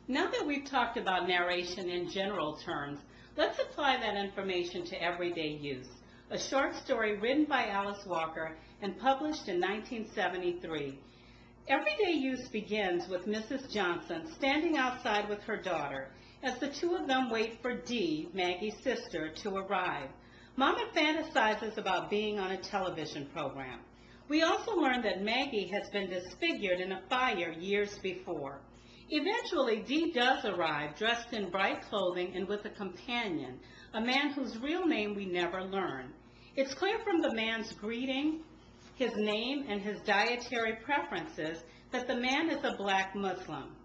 Now that we've talked about narration in general terms, let's apply that information to everyday use. A short story written by Alice Walker and published in 1973. Everyday use begins with Mrs. Johnson standing outside with her daughter as the two of them wait for Dee, Maggie's sister, to arrive. Mama fantasizes about being on a television program. We also learn that Maggie has been disfigured in a fire years before. Eventually, Dee does arrive, dressed in bright clothing and with a companion, a man whose real name we never learn. It's clear from the man's greeting, his name, and his dietary preferences that the man is a black Muslim.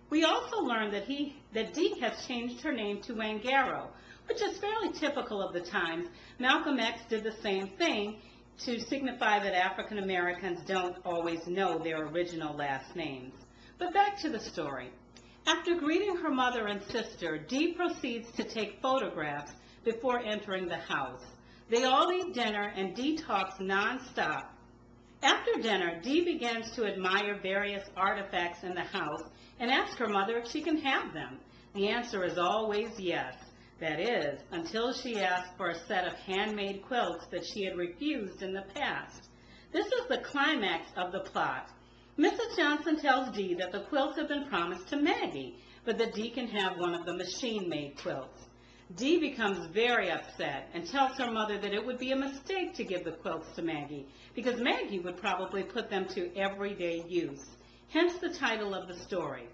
We also learn that Dee has changed her name to Wangaro, which is fairly typical of the times. Malcolm X did the same thing to signify that African Americans don't always know their original last names. But back to the story. After greeting her mother and sister, Dee proceeds to take photographs before entering the house. They all eat dinner and Dee talks nonstop. After dinner, Dee begins to admire various artifacts in the house and asks her mother if she can have them. The answer is always yes. That is, until she asks for a set of handmade quilts that she had refused in the past. This is the climax of the plot. Mrs. Johnson tells Dee that the quilts have been promised to Maggie, but that Dee can have one of the machine-made quilts. Dee becomes very upset and tells her mother that it would be a mistake to give the quilts to Maggie, because Maggie would probably put them to everyday use, hence the title of the story.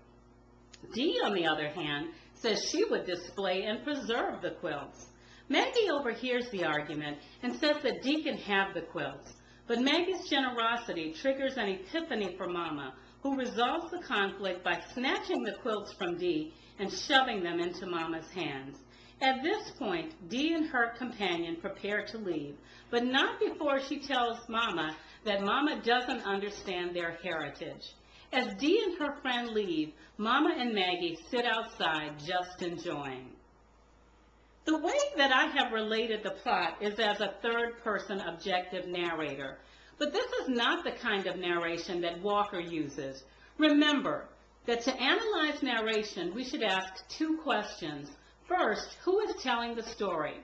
Dee, on the other hand, says she would display and preserve the quilts. Maggie overhears the argument and says that Dee can have the quilts. But Maggie's generosity triggers an epiphany for Mama, who resolves the conflict by snatching the quilts from Dee and shoving them into Mama's hands. At this point, Dee and her companion prepare to leave, but not before she tells Mama that Mama doesn't understand their heritage. As Dee and her friend leave, Mama and Maggie sit outside just enjoying. The way that I have related the plot is as a third-person objective narrator, but this is not the kind of narration that Walker uses. Remember that to analyze narration, we should ask two questions. First, who is telling the story?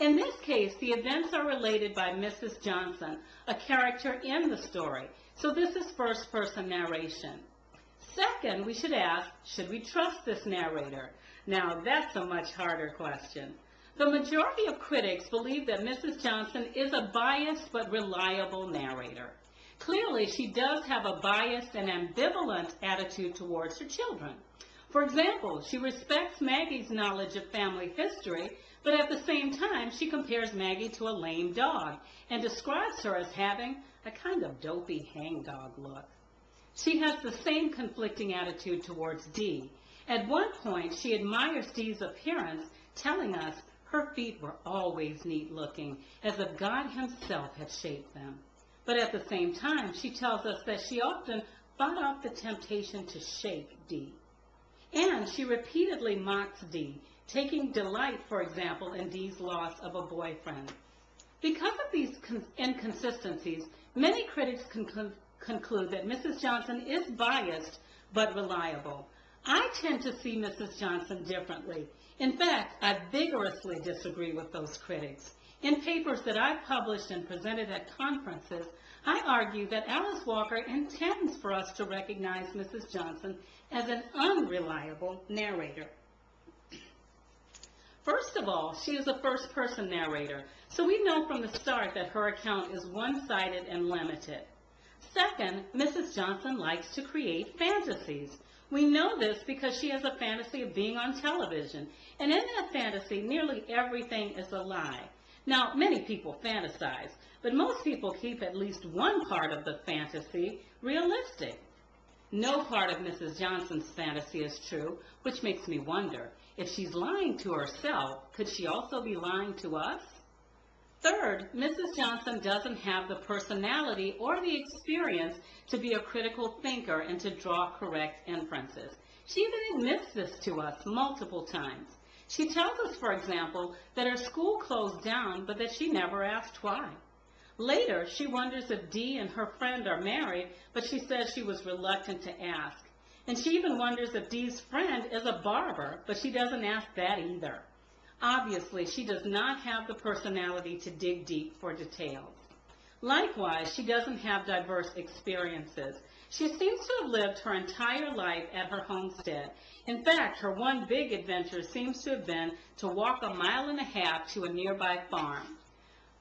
In this case, the events are related by Mrs. Johnson, a character in the story, so this is first-person narration. Second, we should ask, should we trust this narrator? Now, that's a much harder question. The majority of critics believe that Mrs. Johnson is a biased but reliable narrator. Clearly, she does have a biased and ambivalent attitude towards her children. For example, she respects Maggie's knowledge of family history, but at the same time, she compares Maggie to a lame dog and describes her as having a kind of dopey hangdog look. She has the same conflicting attitude towards Dee. At one point, she admires Dee's appearance, telling us her feet were always neat-looking, as if God himself had shaped them. But at the same time, she tells us that she often fought off the temptation to shake Dee. And she repeatedly mocks Dee, taking delight, for example, in Dee's loss of a boyfriend. Because of these inconsistencies, many critics conclude that Mrs. Johnson is biased but reliable. I tend to see Mrs. Johnson differently. In fact, I vigorously disagree with those critics. In papers that I've published and presented at conferences, I argue that Alice Walker intends for us to recognize Mrs. Johnson as an unreliable narrator. First of all, she is a first-person narrator, so we know from the start that her account is one-sided and limited. Second, Mrs. Johnson likes to create fantasies. We know this because she has a fantasy of being on television, and in that fantasy, nearly everything is a lie. Now, many people fantasize, but most people keep at least one part of the fantasy realistic. No part of Mrs. Johnson's fantasy is true, which makes me wonder, if she's lying to herself, could she also be lying to us? Third, Mrs. Johnson doesn't have the personality or the experience to be a critical thinker and to draw correct inferences. She even admits this to us multiple times. She tells us, for example, that her school closed down, but that she never asked why. Later, she wonders if Dee and her friend are married, but she says she was reluctant to ask. And she even wonders if Dee's friend is a barber, but she doesn't ask that either. Obviously, she does not have the personality to dig deep for details. Likewise, she doesn't have diverse experiences. She seems to have lived her entire life at her homestead. In fact, her one big adventure seems to have been to walk 1.5 miles to a nearby farm.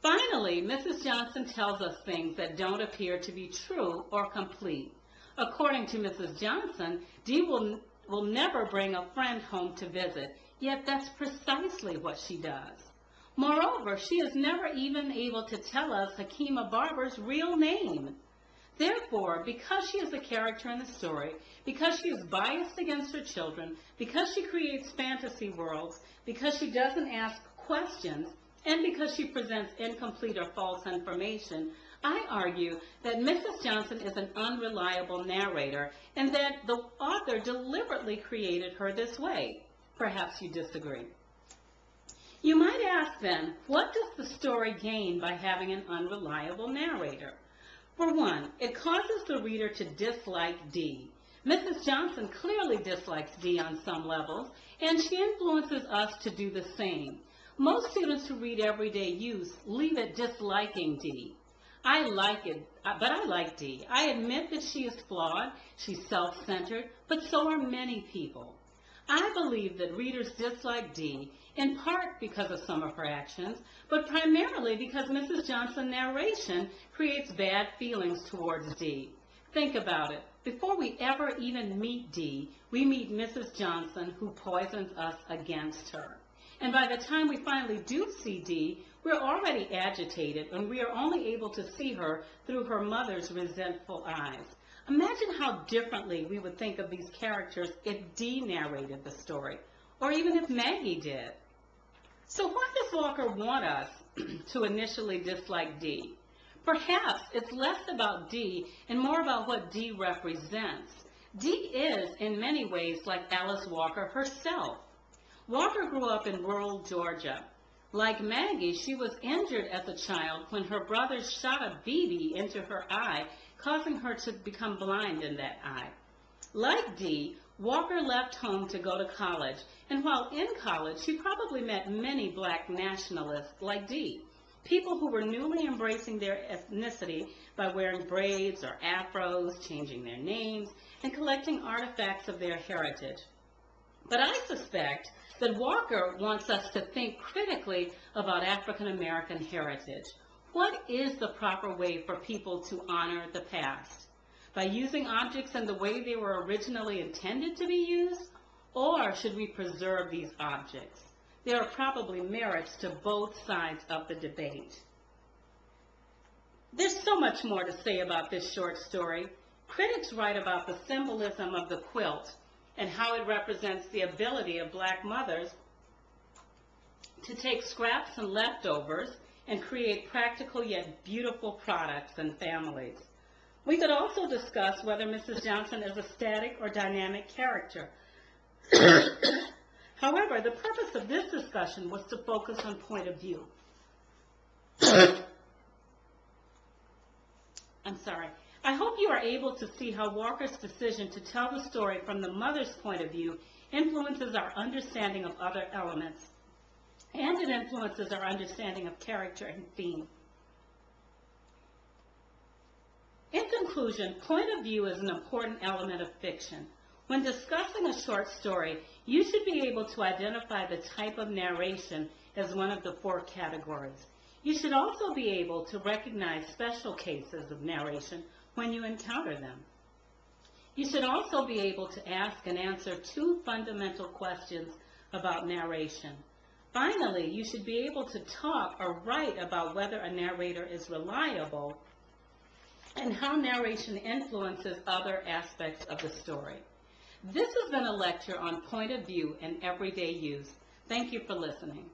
Finally, Mrs. Johnson tells us things that don't appear to be true or complete. According to Mrs. Johnson, Dee will never bring a friend home to visit, yet that's precisely what she does. Moreover, she is never even able to tell us Hakima Barber's real name. Therefore, because she is a character in the story, because she is biased against her children, because she creates fantasy worlds, because she doesn't ask questions, and because she presents incomplete or false information, I argue that Mrs. Johnson is an unreliable narrator and that the author deliberately created her this way. Perhaps you disagree. You might ask then, what does the story gain by having an unreliable narrator? For one, it causes the reader to dislike Dee. Mrs. Johnson clearly dislikes Dee on some levels, and she influences us to do the same. Most students who read Everyday Use leave it disliking Dee. I like it, but I like Dee. I admit that she is flawed, she's self-centered, but so are many people. I believe that readers dislike Dee, in part because of some of her actions, but primarily because Mrs. Johnson's narration creates bad feelings towards Dee. Think about it. Before we ever even meet Dee, we meet Mrs. Johnson, who poisons us against her. And by the time we finally do see Dee, we're already agitated, and we are only able to see her through her mother's resentful eyes. Imagine how differently we would think of these characters if Dee narrated the story, or even if Maggie did. So why does Walker want us to initially dislike Dee? Perhaps it's less about Dee and more about what Dee represents. Dee is, in many ways, like Alice Walker herself. Walker grew up in rural Georgia. Like Maggie, she was injured as a child when her brother shot a BB into her eye, causing her to become blind in that eye. Like Dee, Walker left home to go to college, and while in college, she probably met many black nationalists like Dee, people who were newly embracing their ethnicity by wearing braids or afros, changing their names, and collecting artifacts of their heritage. But I suspect that Walker wants us to think critically about African American heritage. What is the proper way for people to honor the past? By using objects in the way they were originally intended to be used? Or should we preserve these objects? There are probably merits to both sides of the debate. There's so much more to say about this short story. Critics write about the symbolism of the quilt and how it represents the ability of black mothers to take scraps and leftovers and create practical yet beautiful products and families. We could also discuss whether Mrs. Johnson is a static or dynamic character. However, the purpose of this discussion was to focus on point of view. I'm sorry. I hope you are able to see how Walker's decision to tell the story from the mother's point of view influences our understanding of other elements, and it influences our understanding of character and theme. In conclusion, point of view is an important element of fiction. When discussing a short story, you should be able to identify the type of narration as one of the 4 categories. You should also be able to recognize special cases of narration when you encounter them. You should also be able to ask and answer 2 fundamental questions about narration. Finally, you should be able to talk or write about whether a narrator is reliable and how narration influences other aspects of the story. This has been a lecture on point of view and everyday use. Thank you for listening.